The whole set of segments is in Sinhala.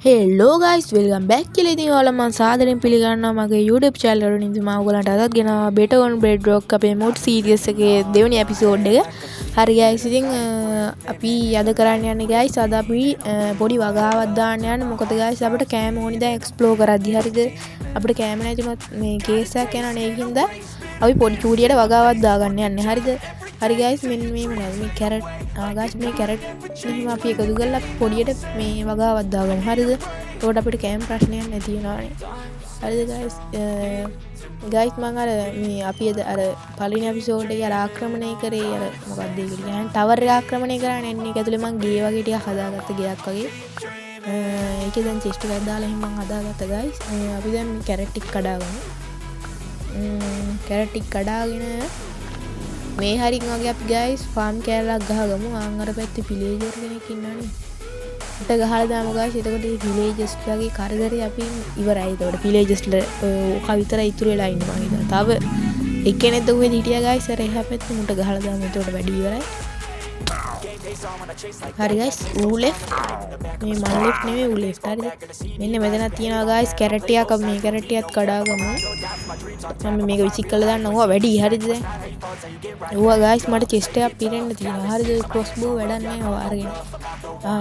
හෙල්ලෝ ගයිස් වෙල්කම් බැක් කියලා. ඉතින් ඔයාලා මම සාදරයෙන් පිළිගන්නවා මගේ YouTube channel වලින්. ඉතින් මම ඔයගලන්ට අදත් ගෙනාවා Better on Bedrock අපේ mod series එකේ දෙවෙනි එපිසෝඩ් එක. හරි ගයිස්, ඉතින් අපි අද කරන්න යන්නේ ගයිස්, අද අපි පොඩි වගාවක් දාන්න යන්නේ. මොකද ගයිස් අපිට කෑම ඕනි දැන් එක්ස්ප්ලෝර් කරද්දි. හරිද? අපිට කෑම නැතිනොත් මේ කේස් එකක් යනවා. ඒකින්ද අපි පොඩි චූඩියට වගාවක් දාගන්න යන්නේ. හරිද? හරි ගයිස්, මෙන්න මේ මොනවද මේ කැරට් ආගාස් මේ කැරට් මෙහිම අපි එකතු කරලා පොඩියට මේ වගාවක් දාගමු. හරිද? එතකොට අපිට කෑම ප්‍රශ්නයක් නැති වෙනවානේ. හරිද ගයිස්? ගයිස් මම අර මේ අපි අර පළවෙනි එපිසෝඩ් එකේ අර ආක්‍රමණය කරේ අර මොකක්ද ඒක කියන්නේ ටවර් එක ආක්‍රමණය කරන්න එන්නේ. ඒක ඇතුලේ මම ගේ වගේ ටිකක් හදාගත්ත ගයක් වගේ. ඒකේ දැන් චෙස්ට් එකක් දාලා එහෙනම් මම හදාගත්ත ගයිස්. අපි දැන් මේ කැරට් ටික කඩාගමු. කැරට් ටික කඩාගෙන මේ හරින් වගේ අපි ගයිස් ෆාම් කෑල්ලක් ගහගමු. ආන් අර පැත්තේ විලේජර් කෙනෙක් ඉන්නවනේ. උට ගහලා දාමු ගයිස්. එතකොට මේ විලේජර්ස් ලාගේ කරදරේ අපි ඉවරයි. එතකොට විලේජර්ස් ලා විතරයි ඉතුරු වෙලා ඉන්නේ මම හිතනවා. තව එක්කෙනෙක් දුවේ හිටියා ගයිස්. අර එහා පැත්තේ මුට ගහලා දාමු. එතකොට වැඩි ඉවරයි. හරි ගයිස්, ඌ ලෙෆ්ට් මේ මන් ලෙෆ්ට් නෙමෙයි ඌ ලෙෆ්ට්. හරිද? මෙන්න මෙතන තියෙනවා ගයිස් කැරට් ටිකක්. අපි මේ කැරට් ටිකත් කඩාගමු. මම මේක විසික් කරලා දාන්න. ඕවා වැඩි. හරිද? දැන් ඕවා ගයිස් මට චෙස්ට් එකක් පිරෙන්න තියෙනවා. හරිද? ක්‍රොස්බෝ වැඩක් නෑ ඕවා අරගෙන.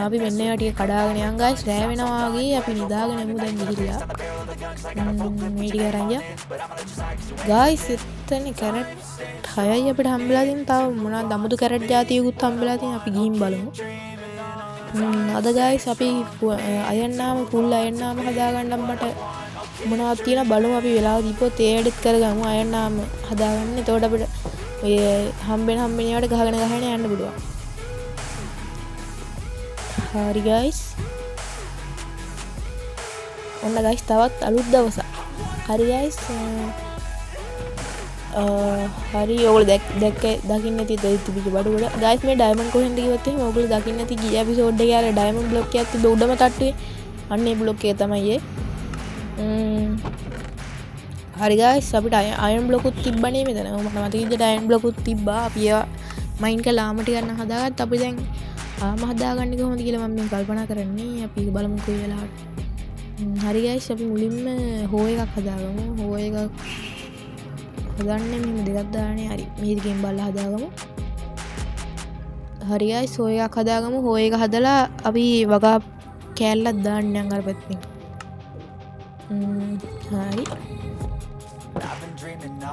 අපි මෙන්න ඒවා ටික කඩාගෙන යන් ගයිස්. රෑ වෙනවා වගේ අපි නිදාගෙන යමු දැන් ගිහිල්ලා. මේ ටික අරන් යන්න. ගයිස් එතන කැරට් 6යි අපිට හම්බෙලා තියෙන. තව මොනවද අමුතු කැරට් జాතියකුත් හම්බෙලා තියෙන. අපි ගිහින් බලමු. අද ගයිස් අපි අයන්නාම ෆුල් අයන්නාම හදාගන්න මට මොනවද තියෙන බලමු. අපි වෙලාව දීපොත් ඒ එඩිට් කරගමු අයන්නාම හදාගන්න. එතකොට අපිට ඔය හම්බෙන ඒවාට ගහගෙන යන්න පුළුවන්. හරි ගයිස්, ඔන්න ගයිස් තවත් අලුත් දවසක්. හරි ගයිස්, හරි ඔයගොල්ලෝ දකින්න නැති තිබිච්ච බඩුවල ගයිස් මේ ඩයමන්ඩ් කොහෙන්ද කිව්වොත් එහෙනම් ඔයගොල්ලෝ දකින්න නැති ගිය එපිසෝඩ් එකේ අර ඩයමන්ඩ් බ්ලොක් එකක් තිබ්බ උඩම තට්ටුවේ. අන්න ඒ බ්ලොක් එක තමයි ඒ. හරි ගයිස්, අපිට අයර්න් බ්ලොකුත් තිබ්බනේ මෙතන. මට මතක විදිහට අයර්න් බ්ලොකුත් තිබ්බා. අපි ඒවා මයින් කරලා ආම ටික ගන්න හදාගත්තා. අපි දැන් ආම හදාගන්නේ කොහොමද කියලා මම මේ කල්පනා කරන්නේ. අපි බලමු කොයි වෙලාවට. හරි ගයිස්, අපි මුලින්ම හෝ එකක් හදාගමු. හෝ එකක් හදන්නේ මෙහෙම දෙකක් දාන්නේ. හරි, මේ දෙකෙන් බලලා හදාගමු. හරි ගයිස්, හෝ එකක් හදාගමු. හෝ එක හදලා අපි වගා කෑල්ලක් දාන්න යන් අර පැත්තෙන්. හරි.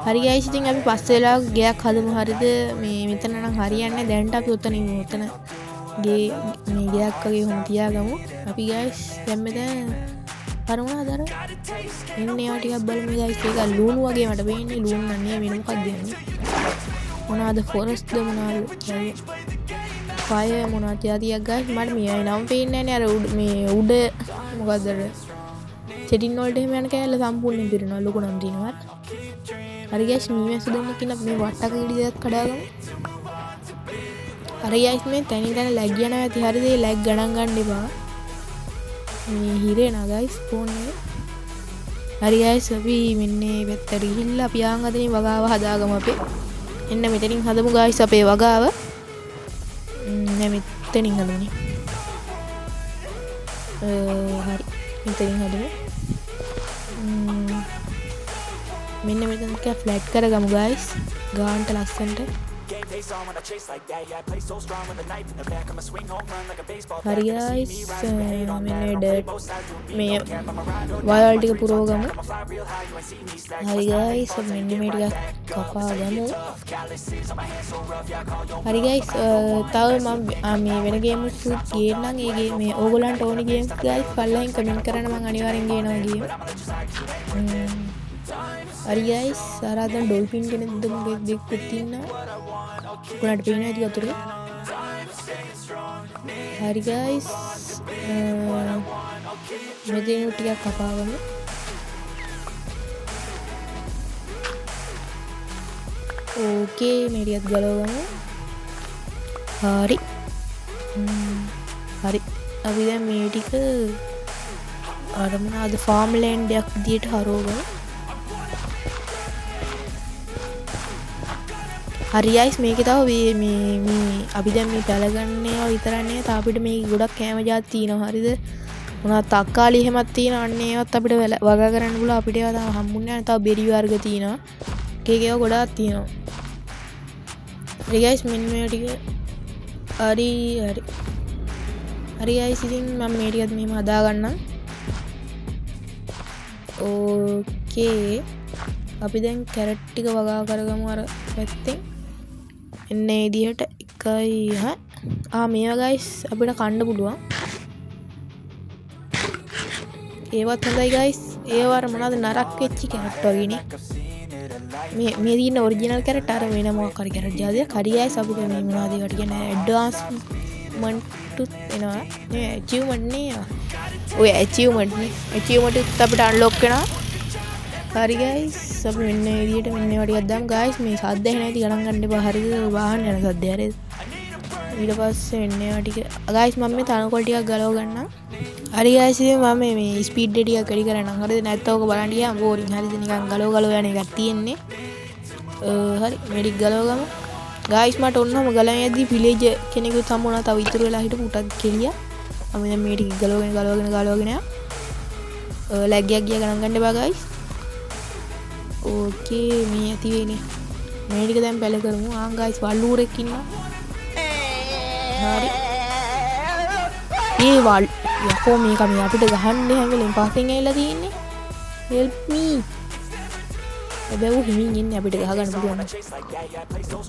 හරි ගයිස්, ඉතින් අපි පස්සේ වෙලා ගයක් හදමු. හරිද? මේ මෙතන නම් හරියන්නේ. දැන්ට අපි උතන ගේ මේ ගයක් වගේ හොම තියාගමු. අපි ගයිස් දැන් මෙතන පරමුණ හදර එන්න ඒවා ටිකක් බලමු ගයිස්. ඒක ලූණු වගේ මට පේන්නේ. ලූණු නන්නේ වෙන මොකක්ද යන්නේ. මොනවාද ෆොරස්ට්ද මොනවාද ෆයර් මොනවද තියාතියක් ගයිස්. මට මේ නම් පේන්නේ නැහැ. අර මේ උඩ මොකද්ද අර සෙටින් වලට එහෙම යන කෑල්ල සම්පූර්ණයෙන් පිරෙනවා. ලොකු නම් දිනවා. හරි ගයිස්, මීමැස්ස දෙන්නෙක් ඉන්න මේ වට්ටක ගෙඩි දෙකක් කඩාගමු. හරි ගයිස්, මේ තනින් තන ලැග් යනවා ඇති. හරිද? ඒ ලැග් ගණන් ගන්න එපා. මේ හිරේ නා ගයිස් ෆෝන් එක. හරි ගයිස්, අපි මෙන්න මේ පැත්තට ගිහිල්ලා අපි ආන් අතනින් වගාව හදාගමු අපේ. එන්න මෙතනින් හදමු ගයිස් අපේ වගාව. නෑ මෙතනින් හදමුනේ. හරි, මෙතනින් හදමු. මෙන්න මෙතන ටික ෆ්ලැට් කරගමු ගයිස්. ගාන්ට ලස්සනට. හරි ගයිස්, මෙන්න ඩර්ට් මේ වයල් ටික පුරවගමු. හරි ගයිස්, මෙන්න මේ ටික කපාගමු. හරි ගයිස්, තව මම මේ වෙන ගේම්ස් ගේන්නම්. ඒ ගේම් මේ ඕගොල්ලන්ට ඕනි ගේම්ස් ගයිස් පල්ලෙන් කමෙන්ට් කරන්න. මම අනිවාර්යෙන් ගේනවා ගේම්. හරි ගයිස්, ආරාධන ඩොල්ෆින් කෙනෙක් දෙකුත් ඉන්නවා. ඔයාලට පේනවා ඇති වතුරේ. හරි ගයිස්, මෙතන ටිකක් කපාගමු. ඕකේ, මේ ටිකත් ගලවගමු. හරි. හරි, අපි දැන් මේ ටික අර මොනවාද ෆාම් ලෑන්ඩ් එකක් විදියට හරවගමු. හරි ගයිස්, මේකේ තව මේ අපි දැන් මේ පැලගන්නේ විතරක් නෙවෙයි. තා අපිට මේ ගොඩක් කෑම ජාති තියෙනවා. හරිද? මොනවා තක්කාලි එහෙමත් තියෙනවා. අන්න ඒවත් අපිට වගා කරන්න පුළුවන්. අපිට ඒවා තාම හම්බුන්නේ නැහැ. තව බෙරි වර්ග තියෙනවා. එක එක ඒවා ගොඩාක් තියෙනවා. හරි ගයිස් මෙන්න මේ ටික හරි ගයිස් ඉතින් මම මේ ටිකත් මෙහෙම හදා ගන්නම්. ඕකේ අපි දැන් කැරට් ටික වගා කරගමු අර පැත්තෙන්. එන්න මේ විදිහට එකයි මේවා ගයිස් අපිට කන්න පුළුවන්. ඒවත් හොඳයි ගයිස්. ඒවා අර මොනවද නරක් වෙච්ච කැරට් වගේනේ. මේ තියෙන ඔරිජිනල් කැරට් අර වෙන මොකක් හරි කැරට් ජාතියක්. හරි ගයිස් අපිට මේ මොනවද ඒකට කියන්නේ ඇඩ්වාන්ස්මන්ට් එනවා. මේ ඇචීව්මන්ට් නේ. ඔය ඇචීව්මන්ට් අපිට අන්ලොක් වෙනවා. හරි ගයිස් අපි මෙන්න මේ විදිහට මෙන්න ඒවා ටිකක් දාමු ගයිස්. මේ සද්ද ඇහෙන ඇති ගණන් ගන්න එපා. හරිද? වාහන යන සද්ද හරිද? ඊට පස්සේ මෙන්න ඒවා ටික ගයිස් මම මේ තනකොළ ටිකක් ගලව ගන්නම්. හරි ගයිස් ඉතින් මම මේ ස්පීඩ් එක ටිකක් වැඩි කරන්නම්. හරිද? නැත්නම් ඔක බලන්න ගියාම බෝරින්. හරිද? නිකන් ගලව යන එකක් තියෙන්නේ. හරි මේ ටික ගලව ගමු. ගයිස් මට ඔන්නම ගලන යද්දි විලේජ් කෙනෙකුත් හම්බුණා. තව ඉතුරු වෙලා හිටපු උටක් කෙලියා. මම දැන් මේ ටික ගලවගෙන යනවා. ලැග් එකක් ගියා ගණන් ගන්න එපා ගයිස්. ඕකේ මේ ඇති වෙන්නේ. මේ ටික දැන් පැල කරමු. ගයිස් වල්ලූරෙක් ඉන්නවා. හරි. ඒ යකෝ මේක මේ අපිට ගහන්න හැම වෙලෙම පස්සෙන් ඇවිල්ලා තියෙන්නේ. help me. හැබැයි ඌ හිමින් ඉන්නේ අපිට ගහ ගන්න පුළුවන්.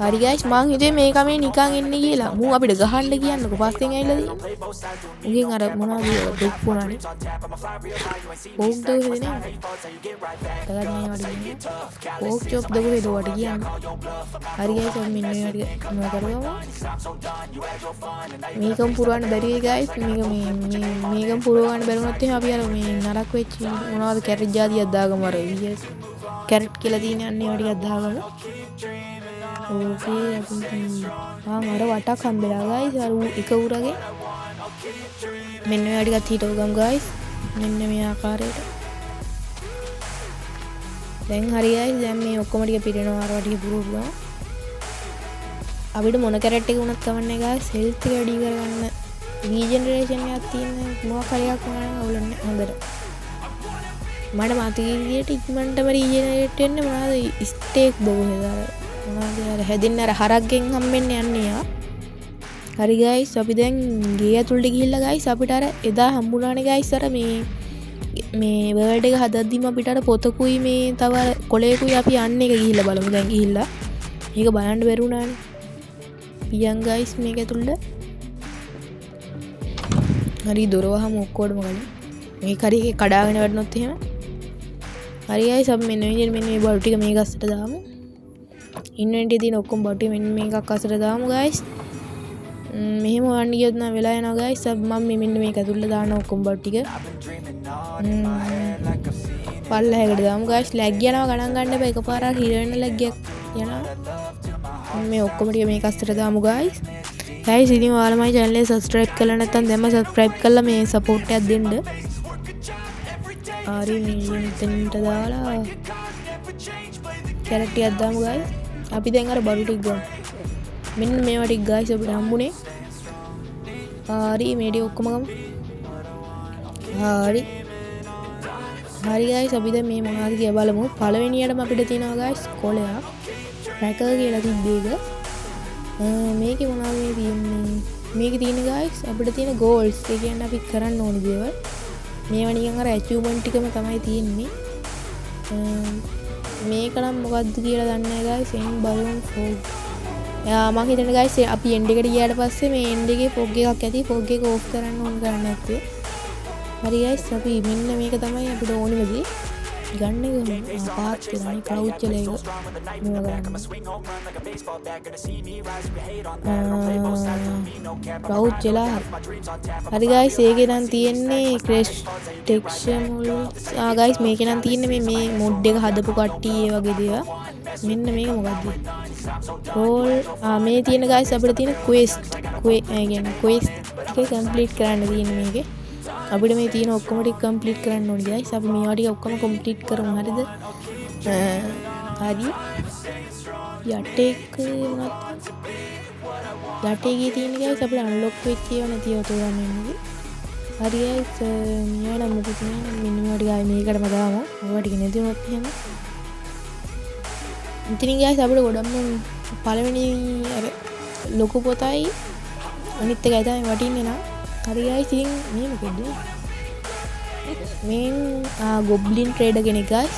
හරි ගයිස් මං හිතුවේ මේක මේ නිකන් එන්නේ කියලා. මූ අපිට ගහන්න කියන්නකො පස්සෙන් ඇවිල්ලා තියෙන්නේ. උගෙන් අර මොනවද දෙක් පුණානේ. පෝක් දෝ හේනේ. තගන්නේ වඩින්නේ. පෝක් චොප් දෝ හේදවට කියන්නේ. හරි ගයිස් අපි මෙන්න මේ වගේ මොනවා කරගමු. මේකම පුරවන්න බැරි වෙයි ගයිස්. මේකම පුරව ගන්න බැරුණොත් එහෙනම් අපි අර මේ නරක වෙච්ච මොනවද කැරට් ජාතියක් දාගමු අර VS කැරට් කියලා තියෙන අන්නේ ඒවා ටිකක් දාගමු. ඕකේ අපි අර වටක් හම්බෙලා ගයිස් අර එක උරගේ මෙන්න මේවා ටිකක් හිටව ගමු ගයිස්. මෙන්න මේ ආකාරයට. දැන් හරි ගයිස් දැන් මේ ඔක්කොම ටික පිරෙනවා අර ටික පුරවුවා. අපිට මොන කැරට් එක වුණත් කවන්නේ ගයිස් හෙල්ත් එක වැඩි කරගන්න රීජෙනරේෂන් එකක් තියෙන මොකක් හරි එකක් වුණා නම් අවුලන්නේ හොඳට. මට මතක විදියට ඉක්මනටම රීජෙනරේට් වෙන්න මොනවද ස්ටේක් බොහොමද අර මොනවද අර හැදින්න අර හරක්ගෙන් හම්බෙන්නේ යන්නේ ආ. හරි ගයිස් අපි දැන් ගේ ඇතුළට ගිහිල්ලා ගයිස් අපිට අර එදා හම්බුණානේ ගයිස් අර මේ වර්ල්ඩ් එක හදද්දිම අපිට අර පොතකුයි මේ තව කොලේකුයි අපි යන්නේ එක ගිහිල්ලා බලමු. දැන් ගිහිල්ලා මේක බලන්න බැරුණානේ. පියන් ගයිස් මේක ඇතුළට. හරි දොරවහම ඔක්කොටම ගන්න. මේ කරේ කඩාගෙන වැටුනොත් එහෙම. හරි ගයිස් අපි මෙන්න මේ බඩු ටික මේ ගස්සට දාමු. ඉන්වෙන්ටරි තියෙන ඔක්කොම බඩු ටික මෙන්න මේකක් අසට දාමු ගයිස්. මෙහෙම වන්න ගියොත් නම් වෙලා යනවා ගයිස්. මම මෙන්න මේක ඇතුළට දාන ඔක්කොම බඩු ටික. පල්ලෙහාකට දාමු ගයිස්. ලැග් යනවා ගණන් ගන්න එපා. එකපාරට හිර වෙන ලැග් එකක් යනවා. මේ ඔක්කොම ටික මේක අස්සට දාමු ගයිස්. ගයිස් ඉතින් ඔයාලා මගේ channel එක subscribe කරලා නැත්නම් දැන්ම subscribe කරලා මේ support එකක් දෙන්න. හරි මෙතනට දාලා කැරට් ටිකක් දාමු ගයිස්. අපි දැන් අර බඩු ටික ගමු. මෙන්න මේවා ටික ගයිස් අපිට හම්බුනේ. හරි මේ ටික ඔක්කොම ගමු. හරි ගයිස් අපි දැන් මේ මොනවද කියලා බලමු. පළවෙනියටම අපිට තියෙනවා ගයිස් කොලයක්. රැකර් කියලා තිබ්බේක. මේකේ මොනවද මේ තියෙන්නේ? මේකේ තියෙන ගයිස් අපිට තියෙන goals. ඒ කියන්නේ අපි කරන්න ඕන දේවල්. මේවා නිකන් අර achievement ටිකම තමයි තියෙන්නේ. මේක නම් මොකද්ද කියලා දන්නේ නැහැ ගයිස්. එන් බලමු fog. මම හිතන්නේ ගයිස් අපි end එකට ගියාට පස්සේ මේ end එකේ fog එකක් ඇති. fog එක off කරන්න ඕන කරන්නේ නැත්තේ. හරි ගයිස් අපි මෙන්න මේක තමයි අපිට ඕනෙම දේ. ගන්න එක පාත් කරන්නේ කවුච් එක කවුච් වෙලා හරි ගයිස් ඒකේ නම් තියෙන්නේ ක්‍රැෂ් ටෙක්ස්චර් මොඩ්ස් ගයිස් මේකේ නම් තියෙන්නේ මේ මොඩ් එක හදපු කට්ටිය ඒ වගේ දේවල් මෙන්න මේක මොකද්ද රෝල් මේ තියෙන ගයිස් අපිට තියෙන ක්වෙස්ට් කියන්නේ ක්වෙස්ට් එක කම්ප්ලීට් කරන්න තියෙන්නේ මේකේ අපිට මේ තියෙන ඔක්කොම ටික කම්ප්ලීට් කරන්න ඕනේ ගයිස්. අපි මේවා ටික ඔක්කොම කම්ප්ලීට් කරමු හරිද? හරි. යටේකේ තියෙන ගයිස් අපිට අන්ලොක් වෙච්ච ඒවා නැතිව තෝරන්න ඉන්නේ. හරි ගයිස් මෙයාලා මොකද කියන්නේ මෙන්න මේවට ගායි මේකටම දාමු. ඔයාලට ටික නැති වුණොත් එහෙම. ඉතින් ගයිස් අපිට ගොඩක්ම පළවෙනි අර ලොකු පොතයි අනිත් එකයි තමයි වටින්නේ නා. හරි ගයිස් ඉතින් මේ මොකද? මේ ගොබ්ලින් ට්‍රේඩර් කෙනෙක් ගයිස්.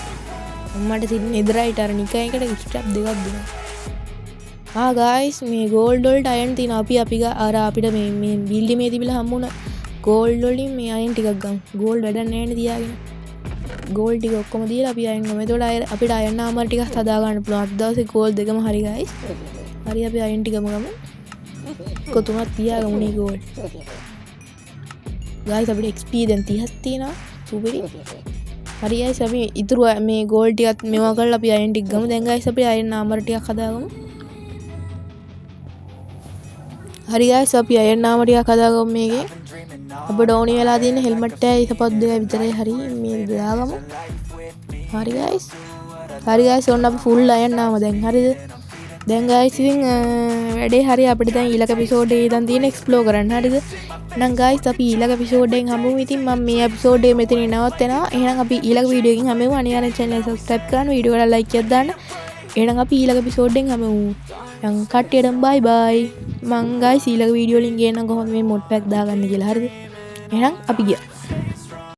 මට තින් නෙදරයිට අර නිකයකට ස්ටැප් දෙකක් දෙනවා. ගයිස් මේ ගෝල්ඩ් වලට අයන් තියෙනවා. අපි අර අපිට මේ බිල්ඩින් මේ තිබිලා හම්බුණා ගෝල්ඩ් වලින් මේ අයන් ටිකක් ගමු. ගෝල්ඩ් වැඩක් නැහැ නේ තියාගෙන. ගෝල්ඩ් ටික ඔක්කොම දීලා අපි අයන් ගමු. එතකොට අපිට අයන් ආමර් ටිකක් හදා ගන්න පුළුවන්. අද දවසේ ගෝල්ඩ් දෙකම හරි ගයිස්. හරි අපි අයන් ටිකම ගමු. කොතුමත් තියාගමු නේ ගෝල්ඩ්. ගයිස් අපිට XP දැන් 30ක් තියෙනවා. සුපිරි. හරි ගයිස් අපි ඉතුරු මේ ගෝල්ඩ් ටිකත් මේවා කරලා අපි අයන් ටික ගමු. දැන් ගයිස් අපි අයන් ආමර් ටිකක් හදාගමු. හරි ගයිස් අපි අයන් ආමර් ටිකක් හදාගමු මේකේ. අපිට ඕනි වෙලා තියෙන හෙල්මට් එකයි සපොත් දෙකයි විතරයි. හරි මේ දාගමු. හරි ගයිස් ඔන්න අපි ෆුල් අයන් ආම දැන් හරිද? දැන් ගයිස් ඉතින් වැඩේ හරි අපිට දැන් ඊළඟ එපිසෝඩ් එකේ ඉඳන් තියෙන එක්ස්ප්ලෝර් කරන්න හරිද? එහෙනම් ගයිස් අපි ඊළඟ එපිසෝඩ් එකෙන් හමුවෙමු. ඉතින් මම මේ එපිසෝඩ් එක මෙතනින් නවත්තනවා. එහෙනම් අපි ඊළඟ වීඩියෝ එකකින් හමුවෙමු. අනිවාර්යෙන් channel එක subscribe කරන්න, වීඩියෝ එකට like එකක් දාන්න. එහෙනම් අපි ඊළඟ එපිසෝඩ් එකෙන් හමුවෙමු. දැන් කට්ටියටම bye bye. මං ගයිස් ඊළඟ වීඩියෝ වලින් ගේන්නම් කොහොමද මේ mod pack දාගන්න කියලා හරිද? එහෙනම් අපි ගියා.